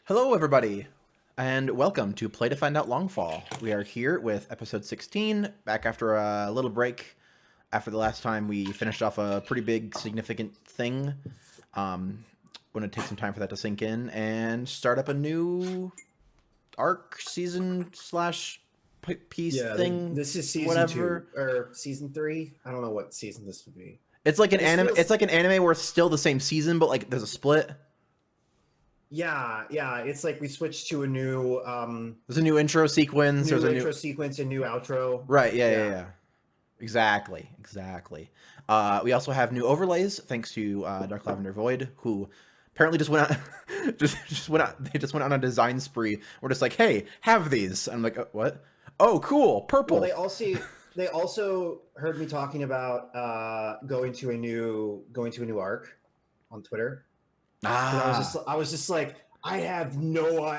Hello, everybody, and welcome to Play to Find Out Longfall. We are here with episode 16, back after a little break after the last time we finished off a pretty big, significant thing. Going to take some time for that to sink in and start up a new arc, season slash piece thing. This is season whatever. 2 or season 3. I don't know what season this would be. It's like an This anime. feels- It's like an anime where it's still the same season, but like there's a split. Yeah. It's like we switched to a new There's a new intro sequence. There's a intro new sequence, a new outro. Right, yeah. Exactly. We also have new overlays thanks to Dark Lavender Void, who apparently just went out, They just went on a design spree. We're just like, hey, have these. I'm like, what? Oh, cool, purple. Well, they also heard me talking about going to a new arc on Twitter. And I was just like, I have no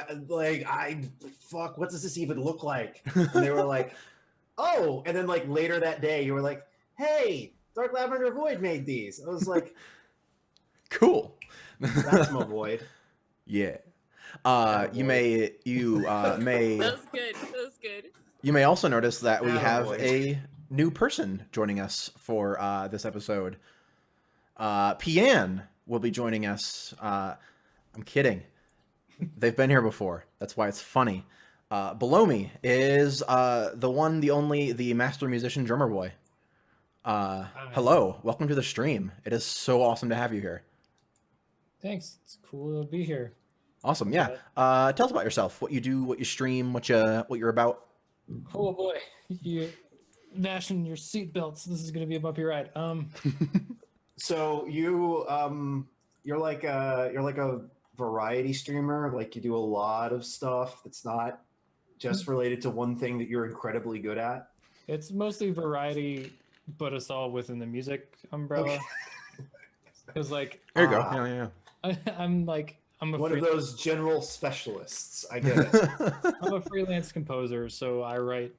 fuck, what does this even look like? And they were like, oh, and then like later that day you were like, hey, Dark Lavender Void made these. I was like, cool. that's my Void. Yeah. You Void. may That was good. You may also notice that we have Void. a new person joining us for this episode. Pian will be joining us. I'm kidding. They've been here before. That's why it's funny. Below me is the one, the only, the master musician drummer boy. Hello, welcome to the stream. It is so awesome to have you here. Thanks. It's cool to be here. Awesome, yeah. Tell us about yourself. What you do, what you stream, what you're about. Oh boy, you fasten your seatbelts. This is going to be a bumpy ride. So you're like a variety streamer. Like you do a lot of stuff that's not just related to one thing that you're incredibly good at. It's mostly variety, but it's all within the music umbrella. Because like, There you go. Yeah. I'm a One of those general specialists. I get it. I'm a freelance composer, so I write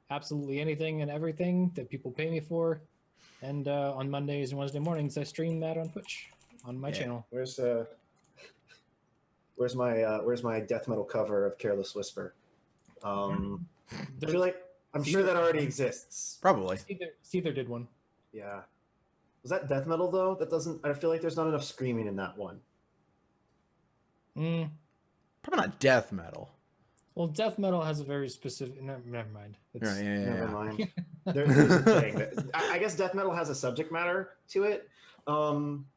absolutely anything and everything that people pay me for. And on Mondays and Wednesday mornings, I stream that on Twitch on my channel. Where's my death metal cover of Careless Whisper? I'm sure that already exists. Probably. Seether did one. Yeah. Was that death metal though? I feel like there's not enough screaming in that one. Probably not death metal. Well, death metal has a very specific. Never mind. Right, Never mind. There's a thing. I guess death metal has a subject matter to it.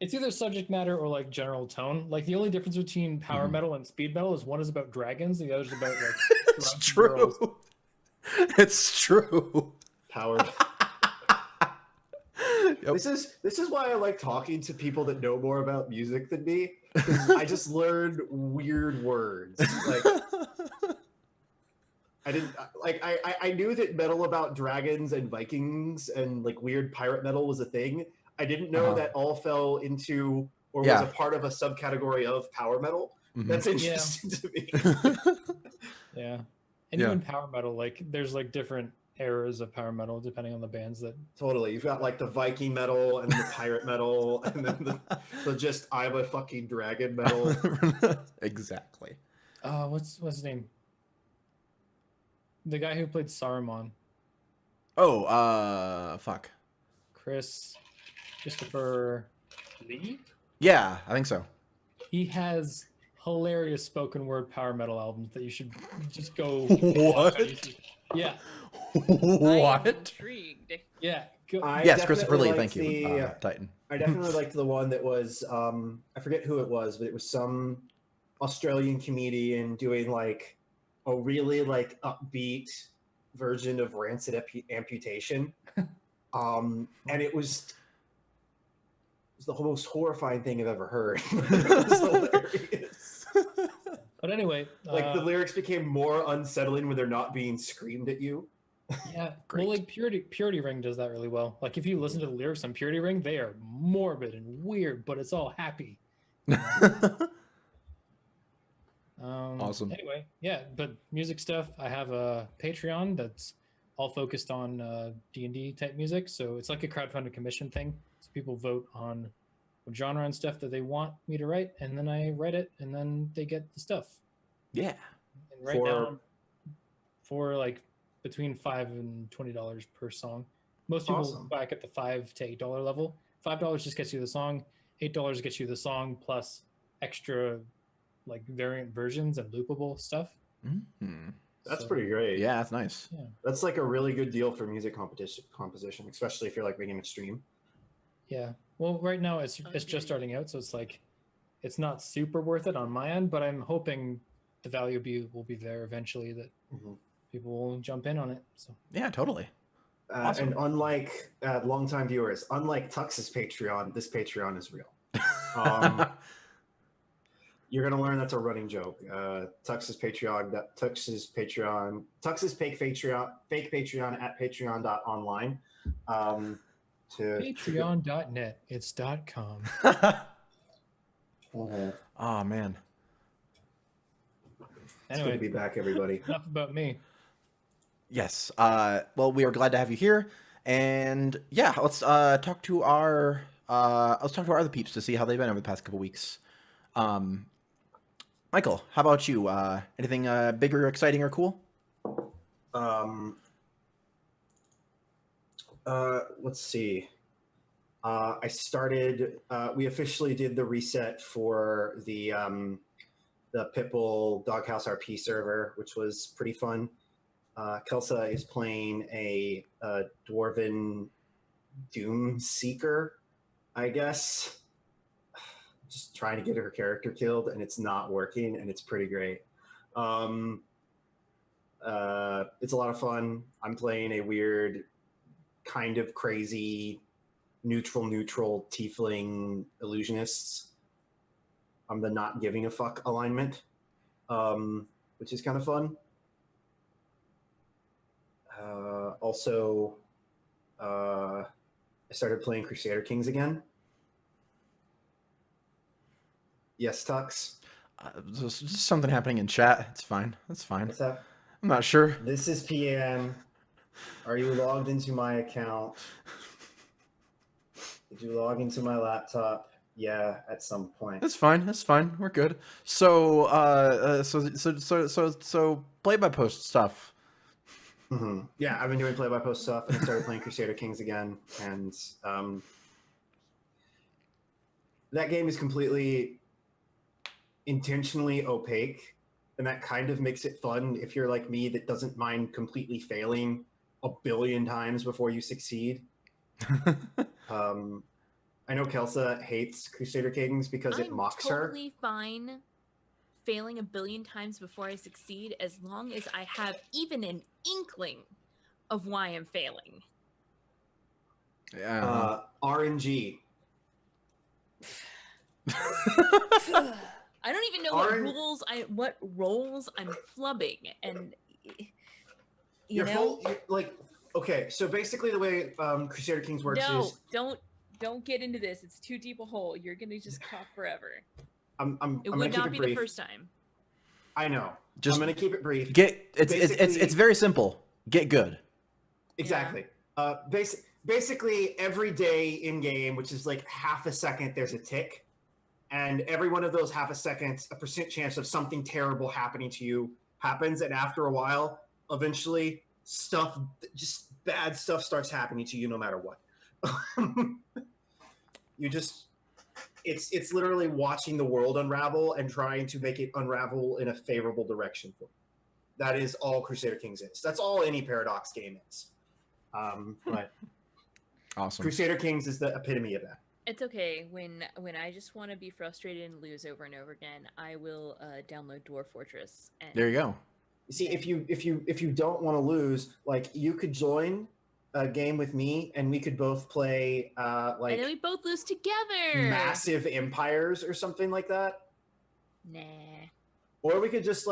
It's either subject matter or like general tone. Like the only difference between power metal and speed metal is one is about dragons, the other is about like. It's true. Girls. It's true. Powered. Yep. This is why I like talking to people that know more about music than me. 'Cause I just learned weird words. Like I knew that metal about dragons and Vikings and like weird pirate metal was a thing. I didn't know that all fell into or was a part of a subcategory of power metal. Mhm. That's interesting to me. Yeah, and even power metal, like there's like different eras of power metal depending on the bands that. Totally. You've got like the Viking metal and the pirate metal and then the just I'm a fucking dragon metal. Exactly. What's his name? The guy who played Saruman. Oh, fuck. Christopher Lee? Yeah, I think so. He has hilarious spoken word power metal albums that you should just go What? watch on YouTube. Yeah. What? I'm intrigued. Yeah. Go. Yes, Christopher Lee, liked thank you. Titan. I definitely liked the one that was I forget who it was, but it was some Australian comedian doing like a really like upbeat version of Rancid Amputation. And it was the most horrifying thing I've ever heard. It was hilarious. But anyway, Like the lyrics became more unsettling when they're not being screamed at you. yeah, Great. well, like Purity Ring does that really well. Like if you listen to the lyrics on Purity Ring, they are morbid and weird, but it's all happy. Awesome. Anyway, yeah, but music stuff. I have a Patreon that's all focused on D&D type music, so it's like a crowdfunded commission thing. So people vote on what genre and stuff that they want me to write, and then I write it, and then they get the stuff. Yeah. And right now, for like between $5 and $20 per song. Most people Awesome. back at the $5 to $8 level. $5 just gets you the song. $8 gets you the song plus extra like variant versions and loopable stuff. Mm-hmm. That's pretty great. Yeah, that's nice. Yeah. That's like a really good deal for music composition, especially if you're like making a stream. Yeah. Well, right now it's just starting out, so it's like it's not super worth it on my end, but I'm hoping the value will be there eventually that people will jump in on it. So yeah, totally. Awesome. And unlike longtime viewers, unlike Tux's Patreon, this Patreon is real. You're gonna learn that's a running joke. Tux's Patreon, Tux's fake Patreon at patreon.online. Patreon.net. It's .com. Oh man. It's Anyway, good to be back, everybody. enough about me. Yes. Well, we are glad to have you here, and yeah, let's talk to our other peeps to see how they've been over the past couple weeks. Michael, how about you? Anything big or exciting or cool? Let's see. I started. We officially did the reset for the Pitbull Doghouse RP server, which was pretty fun. Kelsa is playing a Dwarven Doom Seeker, I guess. Just trying to get her character killed, and it's not working, and it's pretty great. It's a lot of fun. I'm playing a weird, kind of crazy, neutral tiefling illusionists. I'm the not giving a fuck alignment, which is kind of fun. Also, I started playing Crusader Kings again. Yes, Tux? Just something happening in chat. It's fine. That's fine. What's up? I'm not sure. This is PM. Are you logged into my account? Did you log into my laptop? Yeah, at some point. That's fine. That's fine. We're good. So, so play-by-post stuff. Mm-hmm. Yeah, I've been doing play-by-post stuff, and I started playing Crusader Kings again, and that game is completely intentionally opaque, and that kind of makes it fun if you're like me that doesn't mind completely failing a billion times before you succeed. I know Kelsa hates Crusader Kings because it mocks her. I'm totally fine failing a billion times before I succeed, as long as I have even an inkling of why I'm failing. Yeah. RNG. I don't even know what roles I'm flubbing, and you know, okay. So basically, the way Crusader Kings works is don't get into this. It's too deep a hole. You're gonna just talk forever. I'm it gonna would keep not it be brief. the first time. I know. Just I'm gonna keep it brief. It's very simple. Get good. Exactly. Basically, every day in game, which is like half a second, there's a tick, and every one of those half a seconds, a % chance of something terrible happening to you happens, and after a while, eventually, just bad stuff starts happening to you, no matter what. It's literally watching the world unravel and trying to make it unravel in a favorable direction for you. That is all Crusader Kings is. That's all any Paradox game is. But Awesome. Crusader Kings is the epitome of that. It's okay. When I just want to be frustrated and lose over and over again, I will download Dwarf Fortress. And There you go. See, if you don't want to lose, like, you could join a game with me, and we could both play and then we both lose together. massive empires or something like that. Nah. Or we could just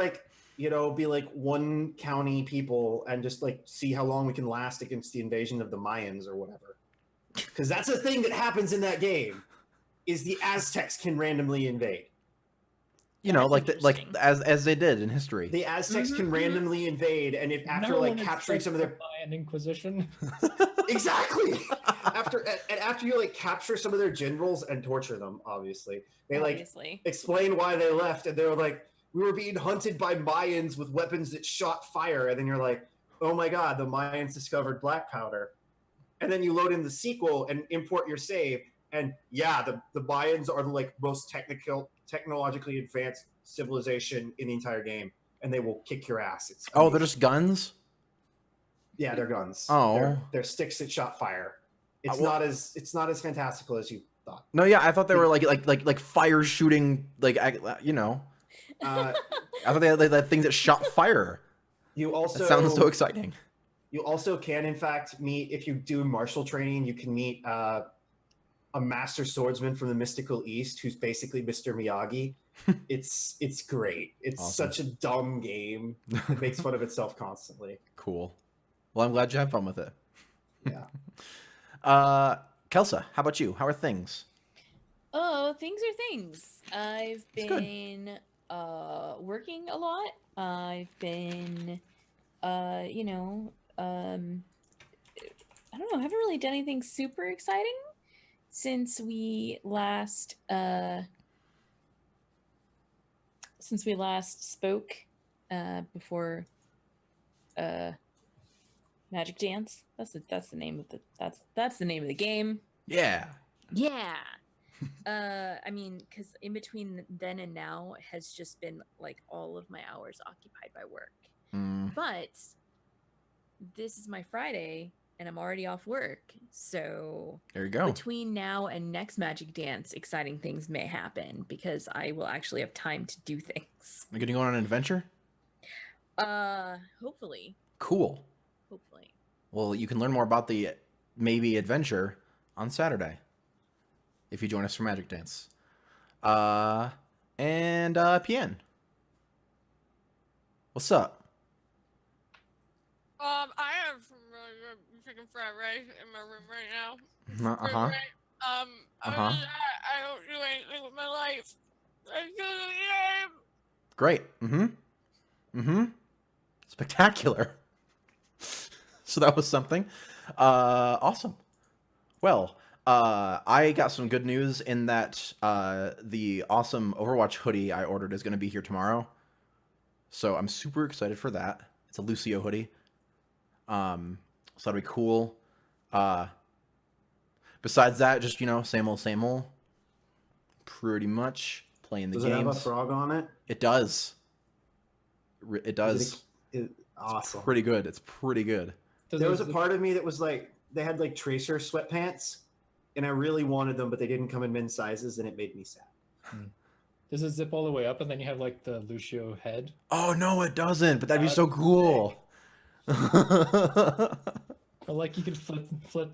be like one county people and just like see how long we can last against the invasion of the Mayans or whatever. Because that's a thing that happens in that game, is the Aztecs can randomly invade. You know, like as they did in history. The Aztecs can randomly invade, and if after capturing some of their Mayan Inquisition. Exactly. after you capture some of their generals and torture them, obviously they explain why they left, and they were like, we were being hunted by Mayans with weapons that shot fire, and then you're like, oh my god, the Mayans discovered black powder. And then you load in the sequel and import your save, and yeah, the Mayans are the like most technologically advanced civilization in the entire game, and they will kick your ass. It's Oh, amazing. they're just guns? Yeah, they're guns. Oh. They're sticks that shot fire. It's not as fantastical as you thought. No, yeah, I thought they were like fire shooting, like you know. Uh, I thought they had like things that shot fire. you also That sounds so exciting. You also can, in fact, meet, if you do martial training, you can meet a master swordsman from the mystical East who's basically Mr. Miyagi. It's great. It's Awesome. such a dumb game. It makes fun of itself constantly. Cool. Well, I'm glad you had fun with it. Yeah. Kelsa, how about you? How are things? Oh, things are things. I've been working a lot. I've been you know, I don't know, I haven't really done anything super exciting since we last spoke before Magic Dance. That's the name of that's the name of the game. Yeah. Yeah. I mean, because in between then and now has just been like all of my hours occupied by work. But this is my Friday and I'm already off work. So there you go. Between now and next Magic Dance, exciting things may happen because I will actually have time to do things. Are you gonna go on an adventure? Hopefully. Cool. Hopefully. Well, you can learn more about the maybe adventure on Saturday if you join us for Magic Dance. And PN. What's up? I have some really good chicken fried rice in my room right now. Uh-huh. I don't do anything with my life. I go to the game. Great. Spectacular. So that was something. Awesome. Well, I got some good news in that the awesome Overwatch hoodie I ordered is going to be here tomorrow. So I'm super excited for that. It's a Lucio hoodie. So that'll be cool. Besides that, just, you know, same old. Pretty much playing the games. Does it have a frog on it? It does. It does. Awesome. It's pretty good. It's pretty good. There was a part of me that was like, they had like Tracer sweatpants, and I really wanted them, but they didn't come in men's sizes, and it made me sad. Does it zip all the way up, and then you have like the Lucio head? Oh no, it doesn't. But that'd be so cool. Or like you could flip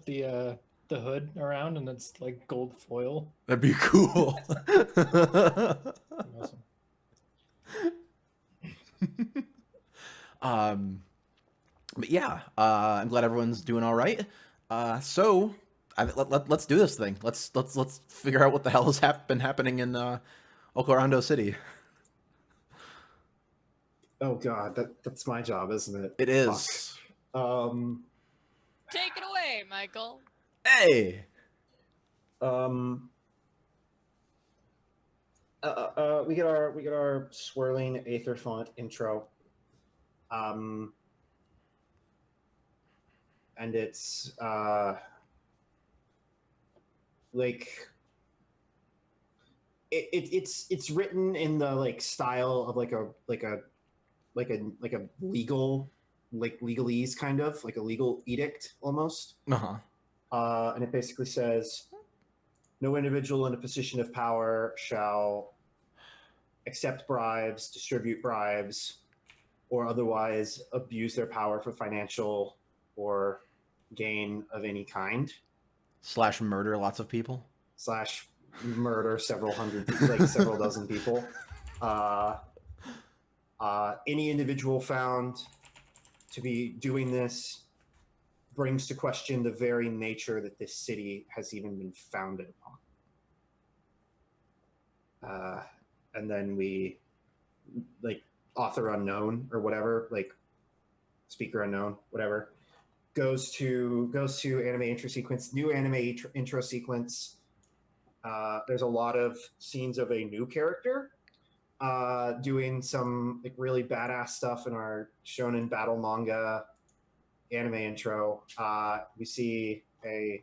the hood around, and it's like gold foil. That'd be cool. Awesome. But yeah, I'm glad everyone's doing all right. So let's do this thing. Let's figure out what the hell has been happening in Okurando City. Oh god, that's my job, isn't it? It is. Fuck. Take it away, Michael. Hey. We get our swirling Aether font intro. And it's like it's written in the like style of like a legal, like legalese kind of like a legal edict almost. And it basically says, no individual in a position of power shall accept bribes, distribute bribes, or otherwise abuse their power for financial or gain of any kind. / murder lots of people. / murder several dozen people. Any individual found to be doing this brings to question the very nature that this city has even been founded upon. And then we, like, author unknown or whatever, like speaker unknown, whatever, goes to anime intro sequence, new anime intro sequence. There's a lot of scenes of a new character. doing some like really badass stuff in our shonen battle manga anime intro. We see a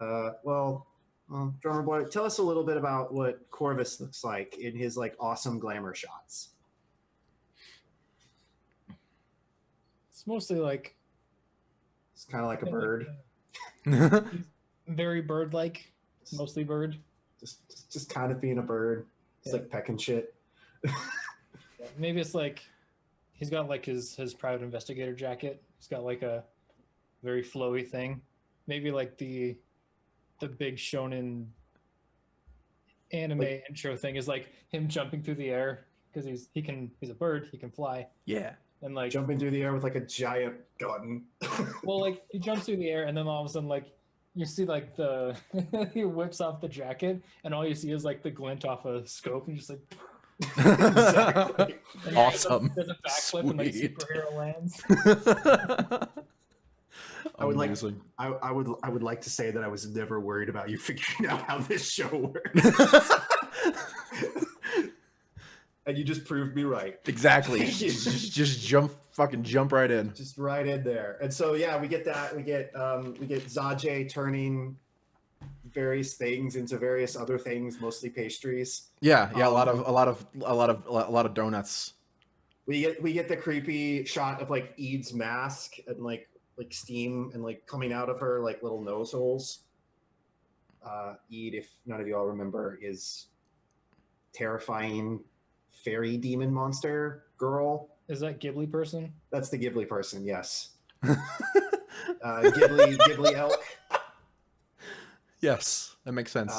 drummer boy. Tell us a little bit about what Corvus looks like in his like awesome glamour shots. It's mostly like It's kind of like a bird. He's very bird-like, mostly bird. Just kind of being a bird. It's like pecking shit. Maybe it's like he's got like his private investigator jacket. He's got like a very flowy thing. Maybe like the big shonen anime intro thing is like him jumping through the air because he's a bird, he can fly. Yeah. And like jumping through the air with like a giant gun. well, like he jumps through the air and then all of a sudden like you see like the he whips off the jacket and all you see is like the glint off a scope and just like Exactly. and Awesome. there's a backflip and like Sweet. superhero lands. I would like. Amazing. I would like to say that I was never worried about you figuring out how this show works, and you just proved me right. Exactly. just jump right in. Just right in there. And so yeah, we get that. We get Zaje turning various things into various other things, mostly pastries. Yeah, a lot of donuts. We get the creepy shot of like Eid's mask and like steam and like coming out of her like little nose holes. Eid, if none of you all remember, is terrifying fairy demon monster girl. Is that Ghibli person? That's the Ghibli person, yes. Ghibli elk. Yes, that makes sense.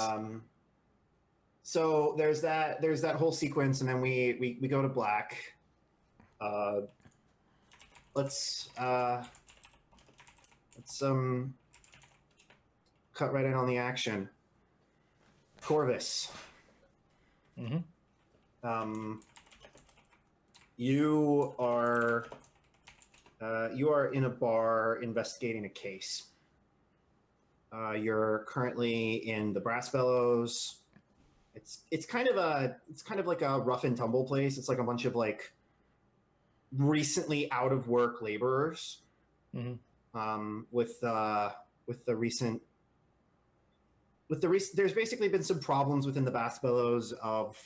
So there's that whole sequence, and then we go to black. Let's cut right in on the action. Corvus. Mm-hmm. You are in a bar investigating a case. You're currently in the Brass Bellows. It's kind of like a rough and tumble place. It's like a bunch of like recently out of work laborers. Mm-hmm. With the recent there's basically been some problems within the Brass Bellows of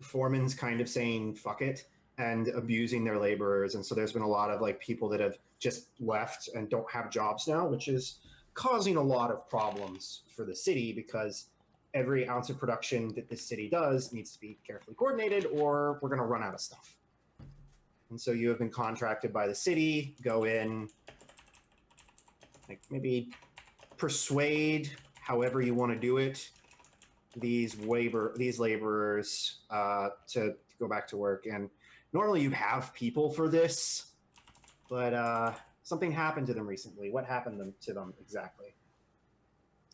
foremen's kind of saying fuck it and abusing their laborers, and so there's been a lot of like people that have just left and don't have jobs now, which is causing a lot of problems for the city because every ounce of production that this city does needs to be carefully coordinated or we're going to run out of stuff. And so you have been contracted by the city, go in, like maybe persuade however you want to do it these laborers to go back to work. And normally you have people for this, but something happened to them recently. What happened to them exactly?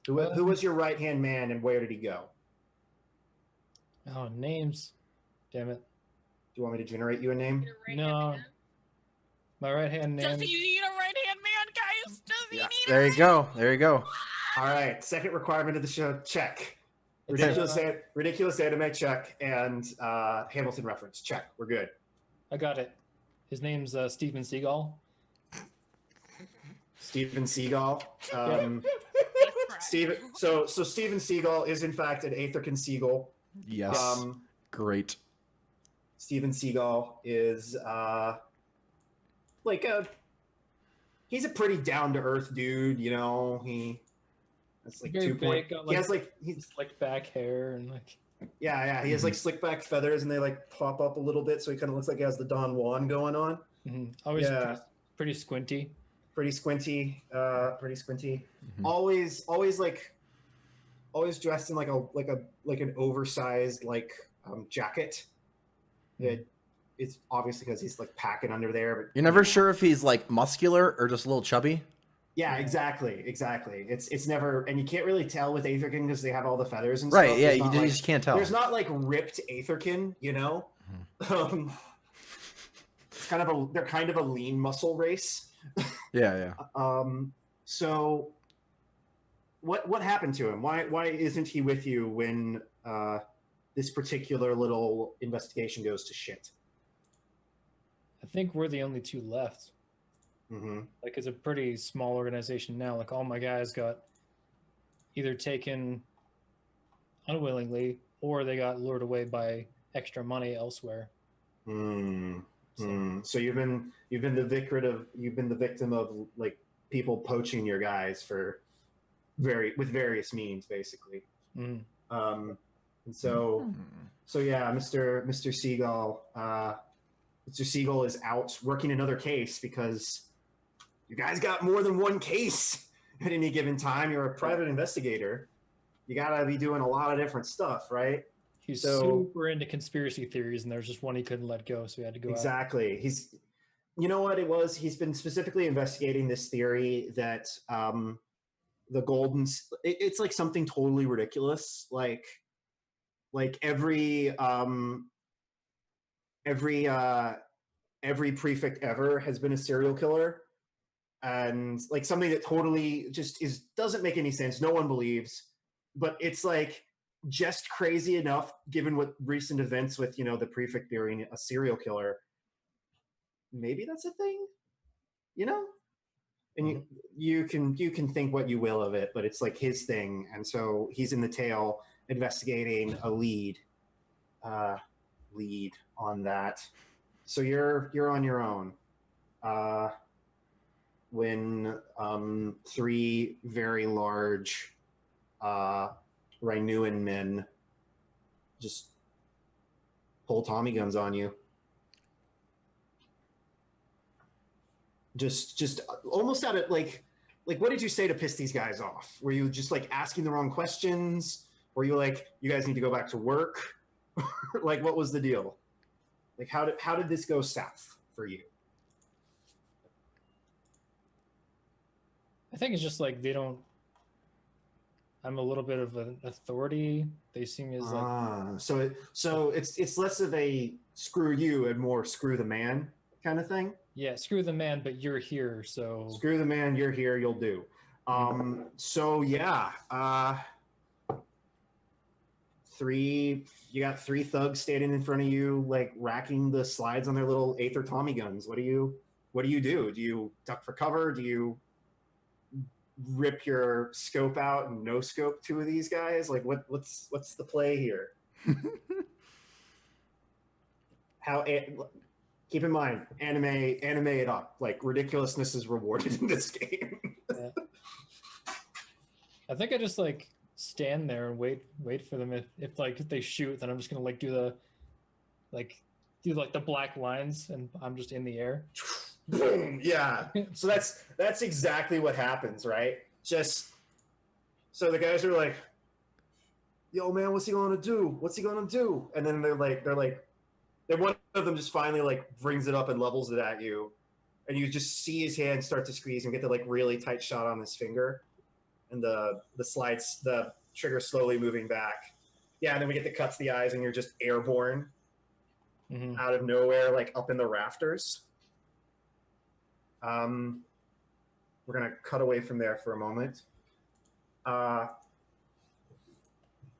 Who was your right-hand man and where did he go? Oh, names. Damn it. Do you want me to generate you a name? No. My right-hand name. Does he need a right-hand man, guys? Does he need There you go. There you go. All right. Second requirement of the show, check. Ridiculous anime, check. And Hamilton reference, check. We're good. I got it. His name's Steven Seagal. Steven Seagal. Steven. So Steven Seagal is in fact an Aetherkin seagull. Yes. Great. Steven Seagal is he's a pretty down to earth dude, you know. That's like Very 2 point. big, He has like he's slicked back hair and like. yeah. He has like slick back feathers and they like pop up a little bit, so he kind of looks like he has the Don Juan going on. Mm-hmm. Always Yeah. pretty squinty. Pretty squinty. Mhm. Always dressed in like an oversized jacket. It's obviously because he's like packing under there. But You're never sure if he's like muscular or just a little chubby. yeah, exactly. It's never, and you can't really tell with Aetherkin because they have all the feathers and Right. stuff. Yeah. There's You not, just can't tell. There's not like ripped Aetherkin, you know. It's they're kind of a lean muscle race. Yeah. So what happened to him? Why isn't he with you when this particular little investigation goes to shit. I think we're the only two left. Mm-hmm. Like, it's a pretty small organization now. Like, all my guys got either taken unwillingly or they got lured away by extra money elsewhere. So you've been the victim of like people poaching your guys for with various means, basically. And so yeah, Mr. Seagull, Mr. Seagull is out working another case because you guys got more than one case at any given time. You're a private investigator. You gotta be doing a lot of different stuff, right? He's super into conspiracy theories, and there's just one he couldn't let go, so he had to go Exactly. out. You know what it was? He's been specifically investigating this theory that the golden. It's like something totally ridiculous. Like every prefect ever has been a serial killer, and like something that totally just doesn't make any sense. No one believes, but it's like just crazy enough given what recent events with the prefect theory, a serial killer. Maybe that's a thing, and you can think what you will of it, but it's like his thing, and so he's in the tail investigating a lead on that. So you're on your own when 3 very large Rainuan men just pull Tommy guns on you. Just almost out of like what did you say to piss these guys off? Were you just like asking the wrong questions? Were you like, you guys need to go back to work? Like, what was the deal? Like, how did this go south for you? I think it's just like I'm a little bit of an authority. They see me as like so it's less of a screw you and more screw the man kind of thing. Yeah, screw the man, but you're here, so screw the man, you're here, you'll do. So yeah, you got 3 thugs standing in front of you, like racking the slides on their little Aether Tommy guns. What do you do? Do you duck for cover? Do you rip your scope out and no scope 2 of these guys? Like what's the play here? Keep in mind, anime it up. Like, ridiculousness is rewarded in this game. Yeah. I think I just like stand there and wait for them. If they shoot, then I'm just gonna do the black lines, and I'm just in the air. Boom! Yeah. So that's exactly what happens, right? Just so the guys are like, "Yo, man, what's he gonna do? What's he gonna do?" And then they're like, then one of them just finally like brings it up and levels it at you, and you just see his hand start to squeeze and get the like really tight shot on his finger, and the trigger slowly moving back. Yeah, and then we get the cut to the eyes, and you're just airborne out of nowhere, like up in the rafters. We're gonna cut away from there for a moment.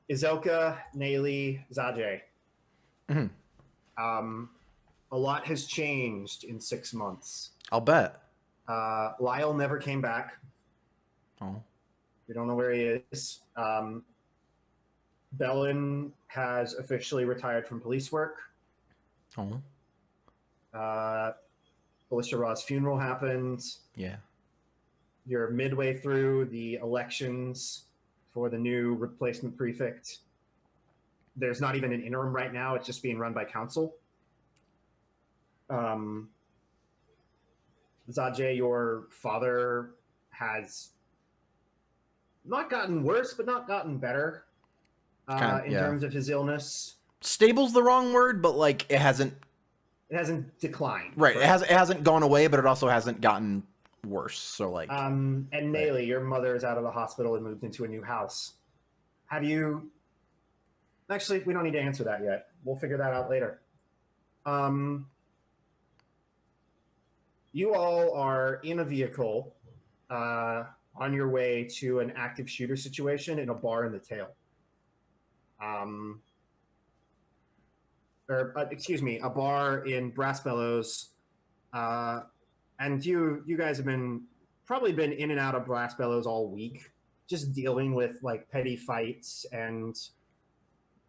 Izelka, Nayli, Zajay. A lot has changed in 6 months. I'll bet. Lyle never came back. Oh. We don't know where he is. Bellin has officially retired from police work. Oh. Ballista Ra's funeral happened. Yeah. You're midway through the elections for the new replacement prefect. There's not even an interim right now. It's just being run by council. Zajay, your father has not gotten worse, but not gotten better in terms of his illness. Stable's the wrong word, but like it hasn't declined. Right. It hasn't gone away, but it also hasn't gotten worse. So like and Nayli, your mother is out of the hospital and moved into a new house. Have you actually, we don't need to answer that yet. We'll figure that out later. You all are in a vehicle on your way to an active shooter situation in a bar in the tail. or excuse me, a bar in Brass Bellows, and you guys have probably been in and out of Brass Bellows all week, just dealing with like petty fights and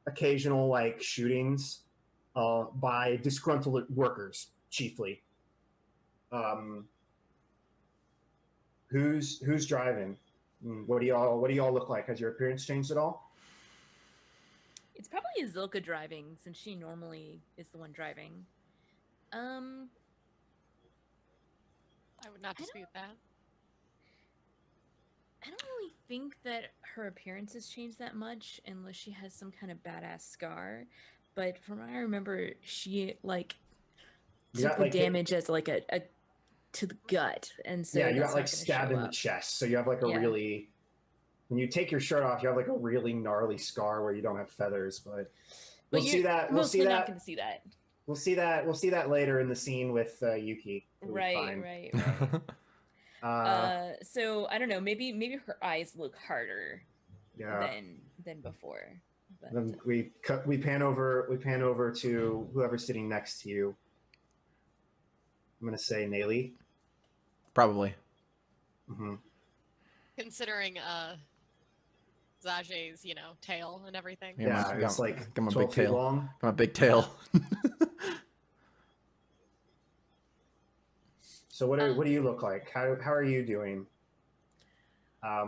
occasional like shootings by disgruntled workers, chiefly. Who's driving? What do y'all look like? Has your appearance changed at all? It's probably Azilka driving, since she normally is the one driving. I would not dispute that. I don't really think that her appearance has changed that much, unless she has some kind of badass scar. But from what I remember, she like took the damage as like a to the gut, and so yeah, you got like stabbed in the chest, so you have like a really. When you take your shirt off, you have like a really gnarly scar where you don't have feathers, but we'll see that. We'll see that. Not going to see that. We'll see that. We'll see that later in the scene with Yuki. Right. So I don't know. Maybe her eyes look harder. Than before. But then we pan over to whoever's sitting next to you. I'm gonna say Nayli. Probably. Mm-hmm. Considering Zaje's, tail and everything. Yeah, it's like I'm a 12 big feet tail. long. I'm a big tail. So what do you look like? How are you doing? I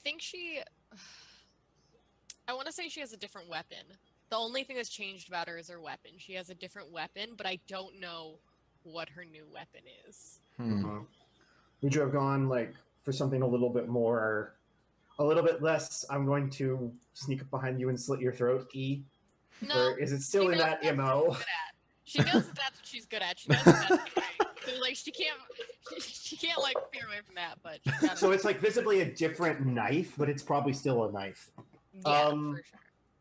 think I want to say she has a different weapon. The only thing that's changed about her is her weapon. She has a different weapon, but I don't know what her new weapon is. Would you have gone like for something a little bit less? I'm going to sneak up behind you and slit your throat. No, or is it still in that MO? She knows that's what she's good at. She knows that's right. So like she can't like veer away from that. But so it's like visibly a different knife, but it's probably still a knife. Yeah, for sure.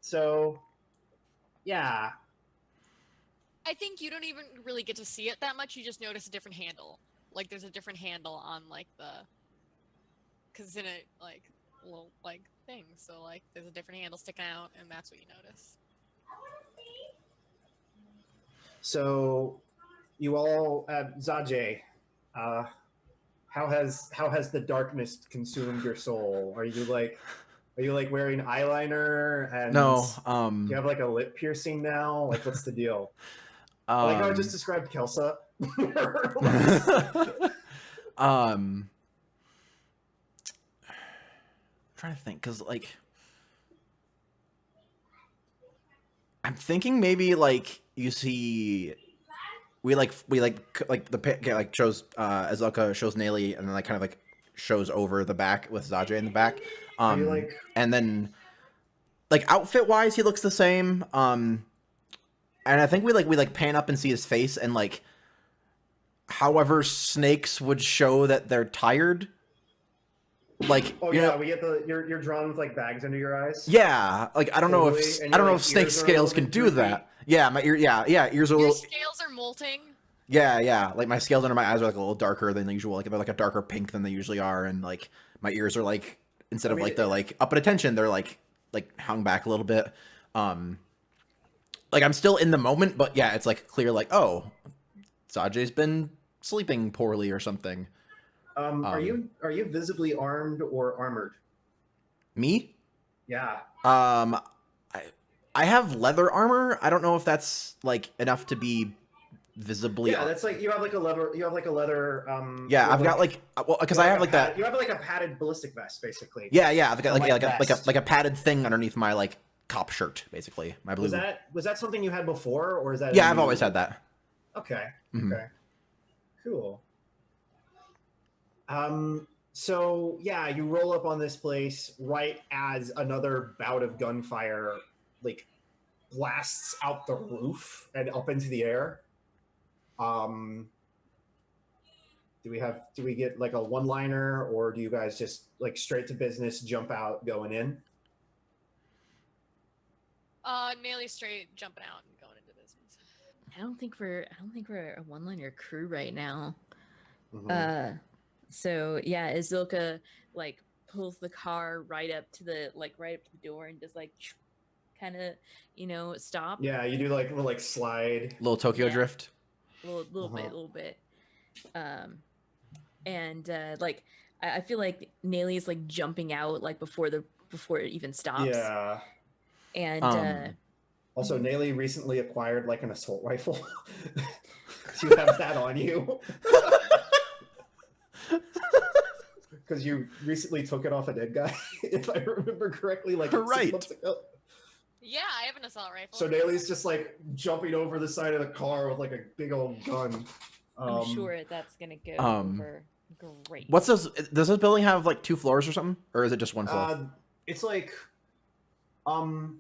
So, yeah. I think you don't even really get to see it that much. You just notice a different handle. Like there's a different handle on like because it's in a like little like thing. So like there's a different handle sticking out, and that's what you notice. So, you all, Zaje, how has the darkness consumed your soul? Are you like wearing eyeliner and no? You have like a lip piercing now. Like, what's the deal? Like how I just described Kelsa. Trying to think, because like I'm thinking maybe like you see we the shows Azilka shows Nayli, and then like kind of like shows over the back with Zaje in the back. And then like outfit wise he looks the same. And I think we pan up and see his face, and like however snakes would show that they're tired. Like we get you're drawn with like bags under your eyes. Yeah, like I don't know if snake scales can do that. Yeah, my ears are a little. Scales are molting. Yeah, like my scales under my eyes are like a little darker than usual. Like they're like a darker pink than they usually are, and like my ears are like instead of like they're like up at attention, they're like hung back a little bit. Like I'm still in the moment, but yeah, it's like clear like, oh, Zaje's been sleeping poorly or something. Are you visibly armed or armored? Me? Yeah. I have leather armor. I don't know if that's like enough to be visibly. Yeah, that's like you have like a leather. Yeah, I've got like because I have like that. You have like a padded ballistic vest, basically. Yeah, I've got like a padded thing underneath my like cop shirt, basically. My blue. Was that something you had before, or is that? Yeah, I've always had that. Okay. Mm-hmm. Okay. Cool. So yeah, you roll up on this place right as another bout of gunfire like blasts out the roof and up into the air. Do we get like a one-liner, or do you guys just like straight to business, jump out, going in? Nearly straight jumping out and going into business. I don't think we're a one-liner crew right now. Mm-hmm. So yeah, Azilka like pulls the car right up to the door and just like kind of stop. Yeah, you do like a little like slide. Little Tokyo Yeah. drift. Little bit. And like I feel like Nayli is like jumping out like before it even stops. Yeah. And also, Nayli recently acquired like an assault rifle. You have that on you. Because you recently took it off a dead guy, if I remember correctly, like 6 months ago. Yeah, I have an assault rifle. So Nayli's just like jumping over the side of the car with like a big old gun. I'm sure that's gonna go over great. What's this? Does this building have like 2 floors or something, or is it just 1 floor? It's like, kind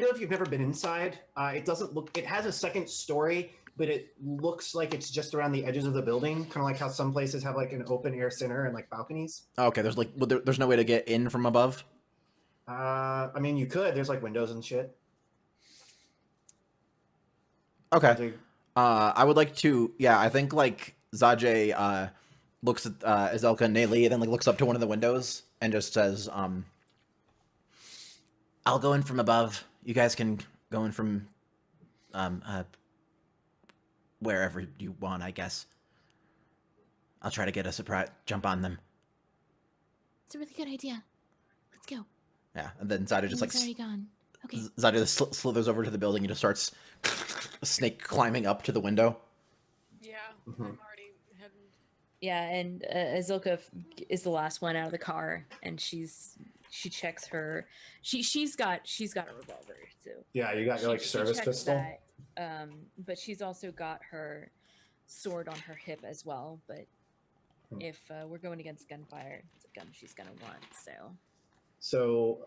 of. You've never been inside. It doesn't look. It has a second story, but it looks like it's just around the edges of the building, kind of like how some places have like an open air center and like balconies. Okay, there's like there's no way to get in from above. I mean, you could. There's like windows and shit. Okay. I would like to. Yeah, I think like Zajay looks at Azelka and Nayli, and then like looks up to one of the windows and just says, "I'll go in from above. You guys can go in from wherever you want, I guess. I'll try to get a surprise jump on them." It's a really good idea. Let's go. Yeah, and then Zajay just like already gone. Okay. Zajay just slithers over to the building and just starts snake climbing up to the window. Yeah, Mhm. I'm already heading. Yeah, and Azilka is the last one out of the car, and she checks her. She's got a revolver too. Yeah, you got your like She service checks pistol. that, but she's also got her sword on her hip as well. But if we're going against gunfire, it's a gun she's gonna want. So,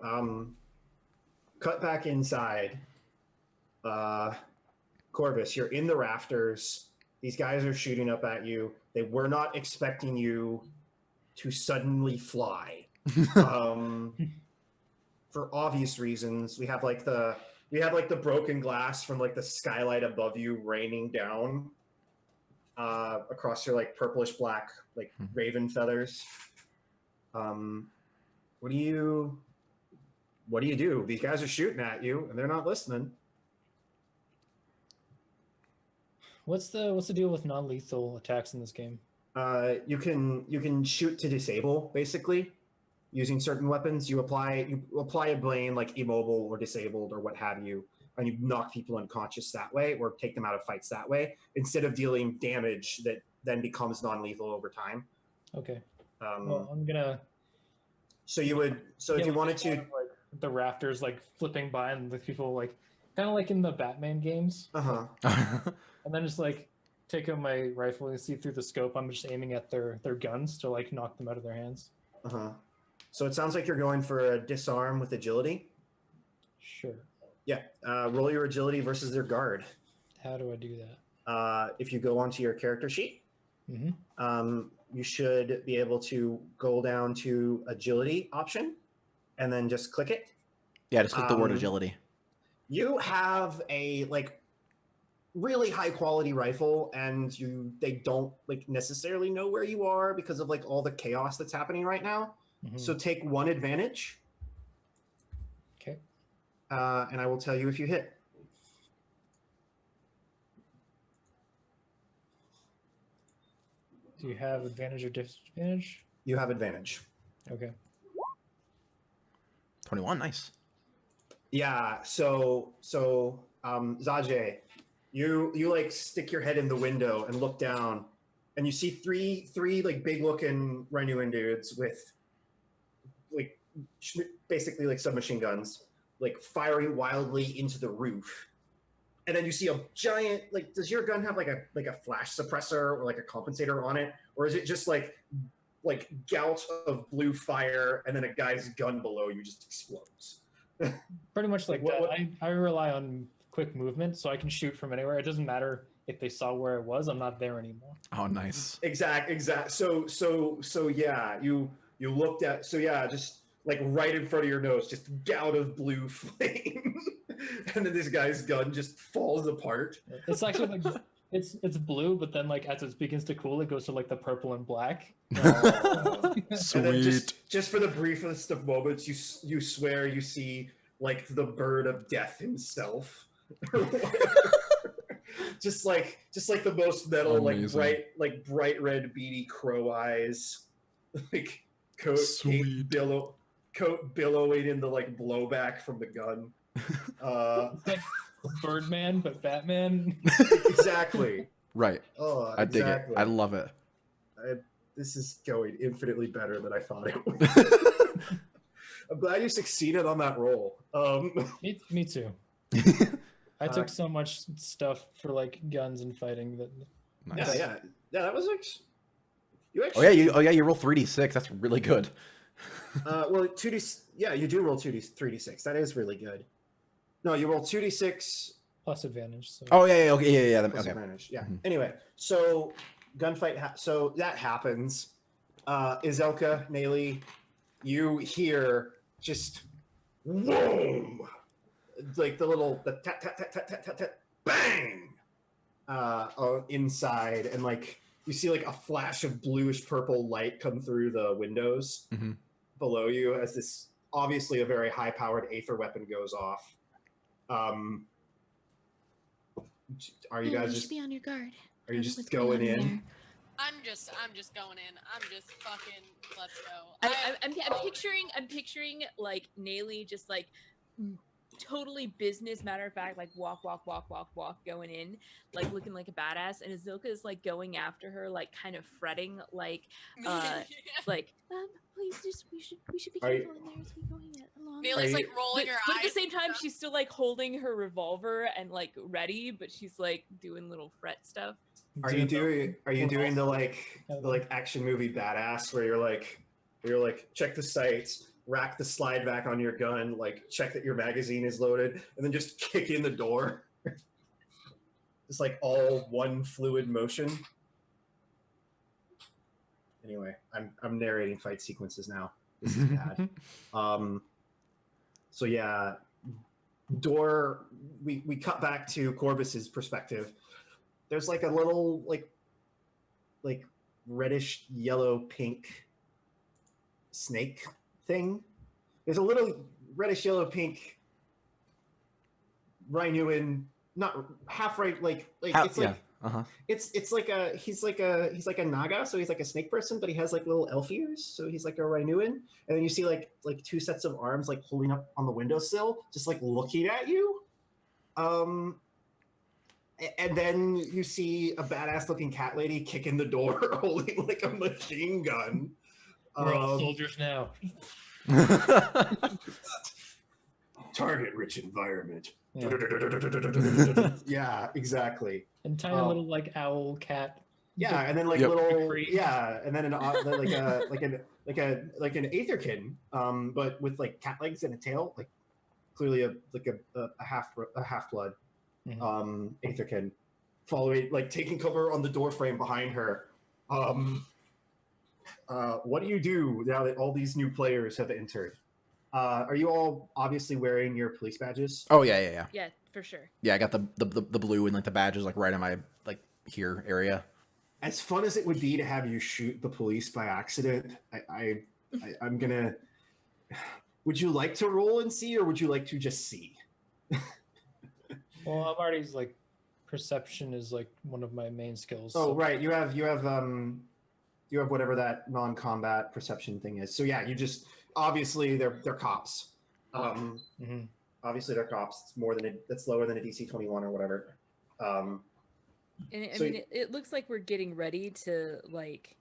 cut back inside. Corvus, you're in the rafters. These guys are shooting up at you. They were not expecting you to suddenly fly. For obvious reasons. We have the broken glass from like the skylight above you raining down across your like purplish black like raven feathers. What do you do? These guys are shooting at you and they're not listening. What's the deal with non-lethal attacks in this game? You can shoot to disable basically using certain weapons. You apply a blame like immobile or disabled or what have you, and you knock people unconscious that way or take them out of fights that way instead of dealing damage that then becomes non-lethal over time. Okay. Well, I'm gonna. So if you wanted to, like the rafters like flipping by and the people like kind of like in the Batman games. And then just like take out my rifle and see through the scope. I'm just aiming at their guns to like knock them out of their hands. So it sounds like you're going for a disarm with agility. Sure. Yeah. Roll your agility versus their guard. How do I do that? If you go onto your character sheet, you should be able to go down to agility option and then just click it. Yeah, just click the word agility. You have a like really high quality rifle and they don't like necessarily know where you are because of like all the chaos that's happening right now. So take 1 advantage. Okay. And I will tell you if you hit. Do you have advantage or disadvantage? You have advantage. Okay. 21, nice. Yeah, so Zajay, you like stick your head in the window and look down, and you see three like big looking Renuan dudes with like basically like submachine guns, like firing wildly into the roof. And then you see a giant like, does your gun have like a flash suppressor or like a compensator on it, or is it just like gouts of blue fire and then a guy's gun below you just explodes? Pretty much like that. I rely on quick movement, so I can shoot from anywhere. It doesn't matter if they saw where I was. I'm not there anymore. Oh, nice. Exact. So yeah, you looked at, so yeah, just like right in front of your nose, just gout of blue flame. And then this guy's gun just falls apart. It's actually like It's blue, but then like as it begins to cool, it goes to like the purple and black. Oh. Sweet. And then just for the briefest of moments, you swear you see like the bird of death himself. just like the most metal, Amazing. like bright red beady crow eyes, like coat Sweet. billowing in the like blowback from the gun. It's like Birdman, but Batman. Exactly. Right. Oh, I dig it. exactly. I love it. This is going infinitely better than I thought it would. I'm glad you succeeded on that roll. Me too. I took so much stuff for like guns and fighting that. Nice. Yeah. That was like you Oh actually. yeah, you roll 3d6. That's really good. Well, 2d. Yeah, you do roll 3d6. That is really good. No, you roll 2d6 plus advantage. So. Oh yeah, okay, yeah. plus Okay. advantage. Yeah. Mhm. Anyway, so gunfight. So that happens. Izelka, Nayli, you hear just boom, like the tat tat tat tat tat tat tat bang, inside, and like you see like a flash of bluish purple light come through the windows below you as this obviously a very high powered aether weapon goes off. Are you guys just be on your guard? Are you just going in? I'm just going in. I'm just fucking. Let's go. I'm picturing like Nayli just like totally business matter of fact, like walk going in, like looking like a badass, and Azilka is like going after her, like kind of fretting, like like please just we should be careful in there as we going along. Nayli's like rolling her but eyes. at the same time, she's still like holding her revolver and like ready, but she's like doing little fret stuff. Are you doing the like action movie badass where you're like check the sights, rack the slide back on your gun, like check that your magazine is loaded, and then just kick in the door? It's like all one fluid motion. Anyway, I'm narrating fight sequences now. This is bad. So yeah, door. We cut back to Corvus's perspective. There's like a little like reddish yellow pink snake thing. There's a little reddish yellow pink Rhinuan, not half right, like it's like it's like he's like a Naga, so he's like a snake person, but he has like little elf ears, so he's like a Rhinuan. And then you see like two sets of arms like holding up on the windowsill, just like looking at you. And then you see a badass looking cat lady kick in the door holding like a machine gun. We're all soldiers now. Target rich environment. Yeah, exactly. And tiny little like owl cat. Yeah, and then like little and then like an aetherkin, but with like cat legs and a tail, like clearly a half blood. Aetherkin, following, like taking cover on the door frame behind her. What do you do now that all these new players have entered? Are you all obviously wearing your police badges? Oh yeah. Yeah, for sure. Yeah, I got the blue and like the badges like right in my like here area. As fun as it would be to have you shoot the police by accident, I'm gonna. Would you like to roll and see, or would you like to just see? Well, I'm already like perception is like one of my main skills. Oh, so. Right, you have whatever that non-combat perception thing is. So yeah, you just obviously they're cops. Obviously they're cops. That's lower than a DC 21 or whatever. And I mean, it looks like we're getting ready to like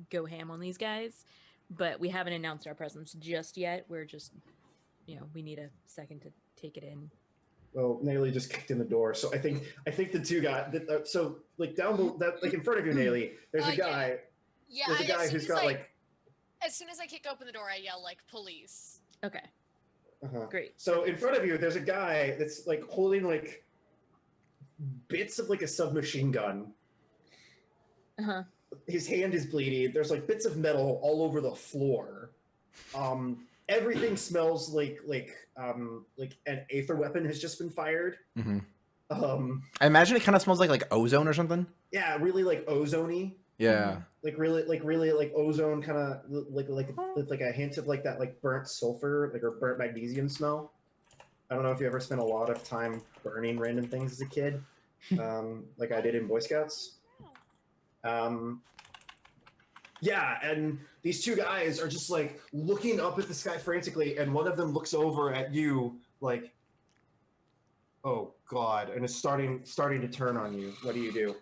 go ham on these guys, but we haven't announced our presence just yet. We're just, we need a second to take it in. Well, Nayli just kicked in the door, so I think the two guys. So like down below, like in front of you, Nayli, there's a guy. Yeah, there's a guy who's got like. As soon as I kick open the door, I yell like police. Okay. Great. So in front of you, there's a guy that's like holding like bits of like a submachine gun. His hand is bleeding. There's like bits of metal all over the floor. Everything smells like an aether weapon has just been fired. I imagine it kind of smells like ozone or something. Yeah, really like ozone-y. Yeah. Like really like ozone kind of like a hint of like that like burnt sulfur like or burnt magnesium smell. I don't know if you ever spent a lot of time burning random things as a kid, like I did in Boy Scouts. Yeah, and these two guys are just like looking up at the sky frantically, and one of them looks over at you like, "Oh God!" and is starting to turn on you. What do you do?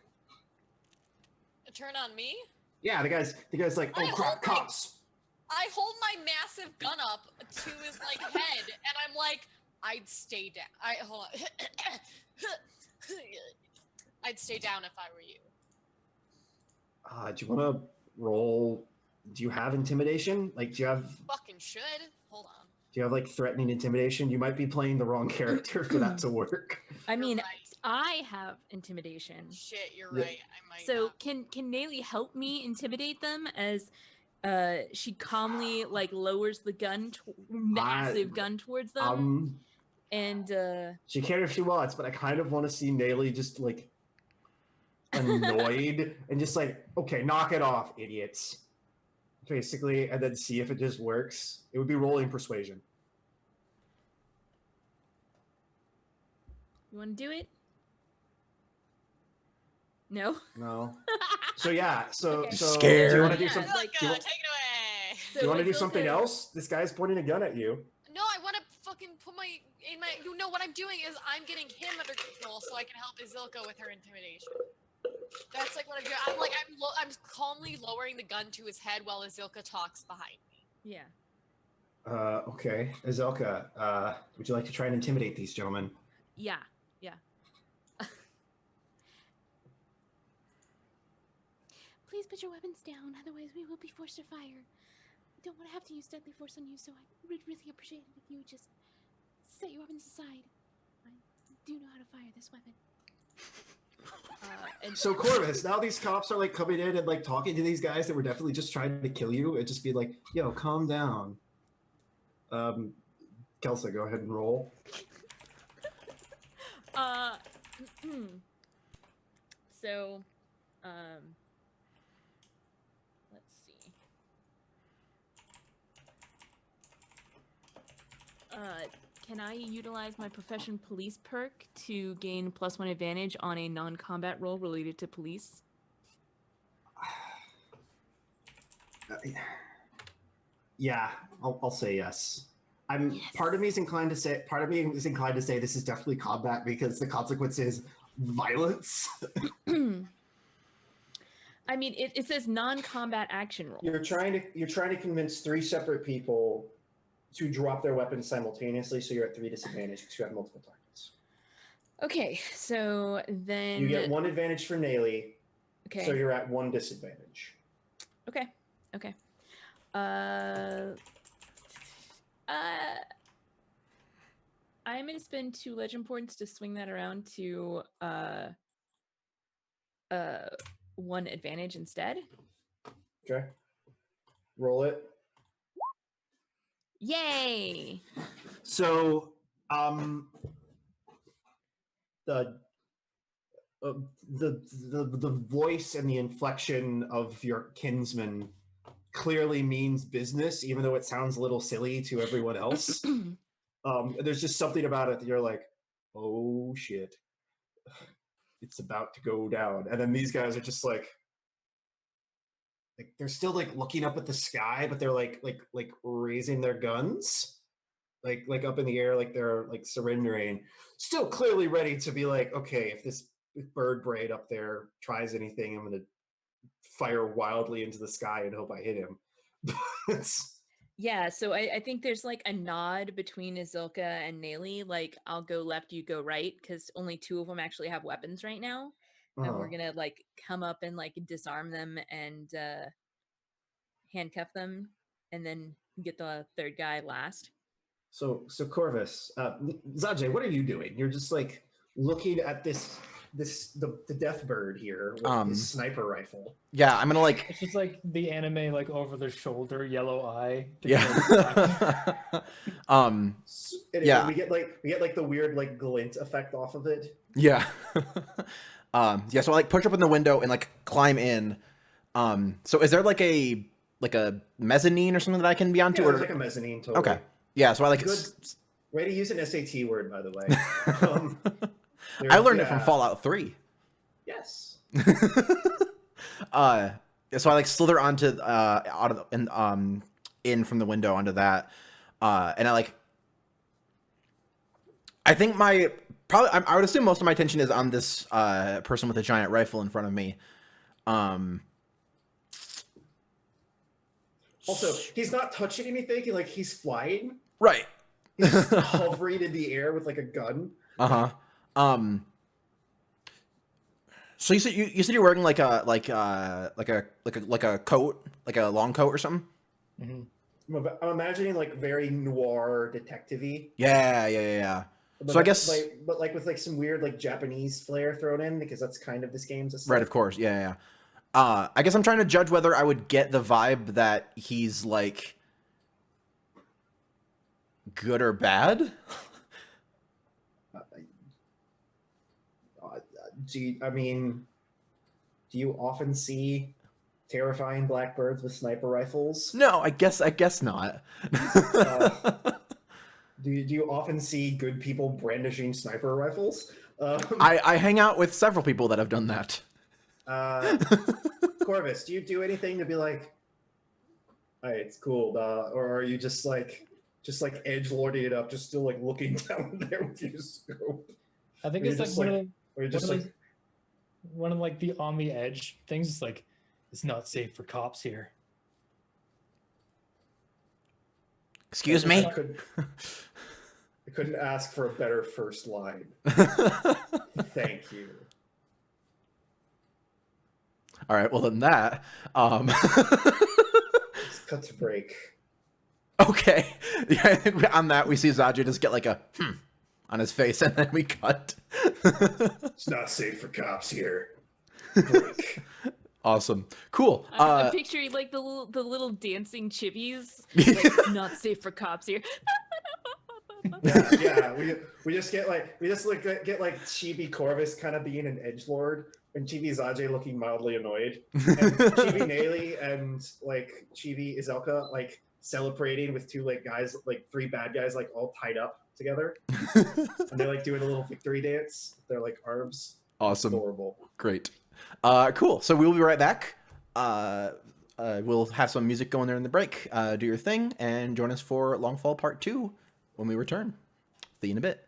A turn on me? Yeah, the guy's like, "Oh crap, cops!" I hold my massive gun up to his like head, and I'm like, I'd stay down. Hold on. I'd stay down if I were you. Do you want to roll? Do you have intimidation? Like, do you have? Fucking should. Hold on. Do you have like threatening intimidation? You might be playing the wrong character for that to work. I mean, right. I have intimidation. Shit, you're Yeah. right. I might. So not. can Nayli help me intimidate them as she calmly like lowers the gun, massive gun towards them, and she can if she wants, but I kind of want to see Nayli just like annoyed and just like, okay, knock it off, idiots, basically, and then see if it just works. It would be rolling persuasion. you want to do it? No. No. So yeah, so Okay. so Scared. do you want to do Yeah, something? like- do you, take it away. do you want to do Azilka- something else? This guy's pointing a gun at you. No, I want to fucking put my in my. You know what I'm doing is I'm getting him under control so I can help Azilka with her intimidation. That's like what I'm doing. I'm calmly lowering the gun to his head while Azilka talks behind me. Yeah. Okay, Azelka, would you like to try and intimidate these gentlemen? Yeah. Please put your weapons down, otherwise we will be forced to fire. We don't want to have to use deadly force on you, so I would really appreciate it if you would just set your weapons aside. I do know how to fire this weapon. So Corvus, now these cops are like coming in and like talking to these guys that were definitely just trying to kill you and just be like, yo, calm down. Kelsa, go ahead and roll. So, let's see. Can I utilize my profession police perk to gain +1 advantage on a non-combat role related to police? Yeah, I'll say yes. Yes. Part of me is inclined to say this is definitely combat because the consequence is violence. I mean, it says non-combat action role. You're trying to convince 3 separate people to drop their weapons simultaneously, so you're at 3 disadvantage because you have multiple targets. Okay, so then You get 1 advantage for Nayli, okay. so you're at 1 disadvantage. Okay. I'm gonna spend 2 legend points to swing that around to 1 advantage instead. Okay. Roll it. Yay! So, the voice and the inflection of your kinsman clearly means business, even though it sounds a little silly to everyone else. There's just something about it that you're like, oh shit, it's about to go down. And then these guys are just like they're still like looking up at the sky, but they're like raising their guns, like up in the air, like they're like surrendering. Still clearly ready to be like, okay, if this bird brain up there tries anything, I'm gonna fire wildly into the sky and hope I hit him. Yeah, so I think there's like a nod between Azilka and Nayli, like I'll go left, you go right, because only 2 of them actually have weapons right now. And we're gonna like come up and like disarm them and handcuff them, and then get the 3rd guy last. So Corvus, Zajay, what are you doing? You're just like looking at the death bird here with his sniper rifle. Yeah, I'm gonna like. It's just like the anime, like over the shoulder, yellow eye. Yeah. And Yeah. we get like the weird like glint effect off of it. Yeah. Yeah, so I like push up in the window and like climb in. So is there like a mezzanine or something that I can be onto? Yeah, Or there's like a mezzanine. Totally. okay. Yeah, so I like Good. Way to use an SAT word, by the way. I learned it from Fallout 3. Yes. So I like slither onto out of and in from the window onto that. And I think I would assume most of my attention is on this person with a giant rifle in front of me. Also, he's not touching anything. He's flying. Right. He's just hovering in the air with like a gun. So you said you're wearing like a coat, like a long coat or something. Mm-hmm. I'm imagining like very noir detective-y. Yeah. But So I guess, but with like some weird like Japanese flair thrown in, because that's kind of this game's aesthetic. right, of course, yeah. I guess I'm trying to judge whether I would get the vibe that he's like good or bad. Do you often see terrifying blackbirds with sniper rifles? No, I guess not. Do you often see good people brandishing sniper rifles? I hang out with several people that have done that. Corvus, do you do anything to be like, "Hey, it's cool," or are you just like edgelording it up, just still like looking down there with your scope? I think Or it's you're like just or you're just like, one of like the on the edge things. It's like it's not safe for cops here. Excuse me? I couldn't ask for a better first line. Thank you. All right, well then that. Just cut to break. Okay. Yeah, I think on that we see Zaji just get like a on his face, and then we cut. It's not safe for cops here. Break. Awesome. Cool. I'm picturing like the little dancing chibis. Like, it's not safe for cops here. Yeah. We just get like Chibi Corvus kind of being an edgelord, and Chibi Zaje looking mildly annoyed, and Chibi Nayli and like Chibi Izelka like celebrating with two like guys, like three bad guys, like all tied up together, and they're like doing a little victory dance with their like arms. Awesome. Adorable. Great. Cool. So we'll be right back. We'll have some music going there in the break. Do your thing and join us for Longfall Part 2 when we return. See you in a bit.